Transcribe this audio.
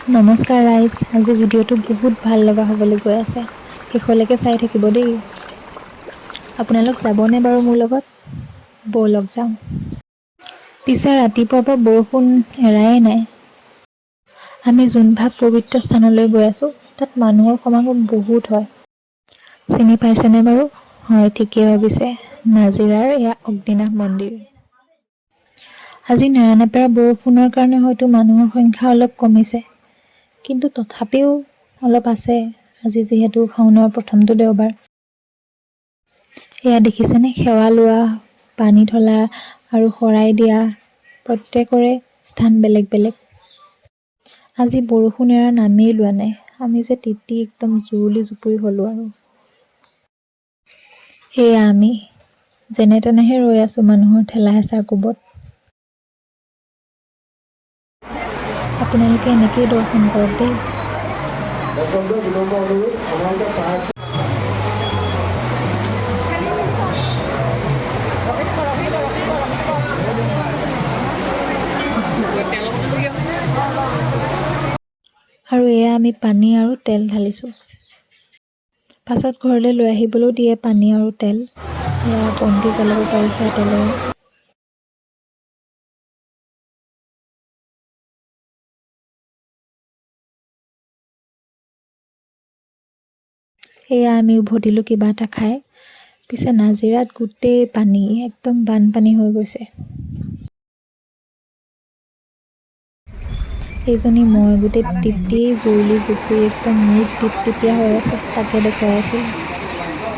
নমস্কাৰ ৰাইজ, আজি ভিডিঅ'টো বহুত ভাল লগা হ'বলৈ গৈ আছে। শেষলৈকে চাই থাকিব দেই। আপোনালোক যাবনে বাৰু মোৰ লগত? ব'লক যাওঁ। পিছে ৰাতিপুৱাৰ পৰা বৰষুণ এৰাই নাই। আমি যোনভাগ পবিত্ৰ স্থানলৈ গৈ আছোঁ, তাত মানুহৰ সমাগম বহুত হয়। চিনি পাইছেনে বাৰু? হয়, ঠিকেই ভাবিছে। নাজিৰাৰ এয়া অগ্নিনাভ মন্দিৰ। আজি নেৰানেপেৰা বৰষুণৰ কাৰণে হয়তো মানুহৰ সংখ্যা অলপ কমিছে। কিন্তু তথাপিও অলপ আছে, আজি যিহেতু শাওনৰ প্ৰথমটো দেওবাৰ। এয়া দেখিছেনে, সেৱা লোৱা, পানী ঢলা আৰু শৰাই দিয়া প্ৰত্যেকৰে স্থান বেলেগ বেলেগ। আজি বৰষুণ এৰাৰ নামেই লোৱা নাই। আমি যে তিতি একদম জুৰুলি জুপুৰি হ'লো আৰু। এয়া আমি যেনে তেনেহে ৰৈ আছো মানুহৰ ঠেলা হেঁচাৰ কোবত। আপোনালোকে এনেকেই দৰ্শন কৰক দেই। আৰু এয়া আমি পানী আৰু তেল ঢালিছোঁ। পাছত ঘৰলৈ লৈ আহিবলৈও দিয়ে পানী আৰু তেল। এয়া বন্তি জ্বলাব পাৰি সেয়া তেলেৰে। এয়া আমি উভতিলোঁ কিবা এটা খাই। পিছে নাজিৰাত গোটেই পানী, একদম বানপানী হৈ গৈছে। এইজনী মই, গোটেই তিতি জুৰুলি জুপুৰি একদম মূৰ টিপটিপীয়া হৈ আছে, তাকে দেখুৱাই আছিলোঁ।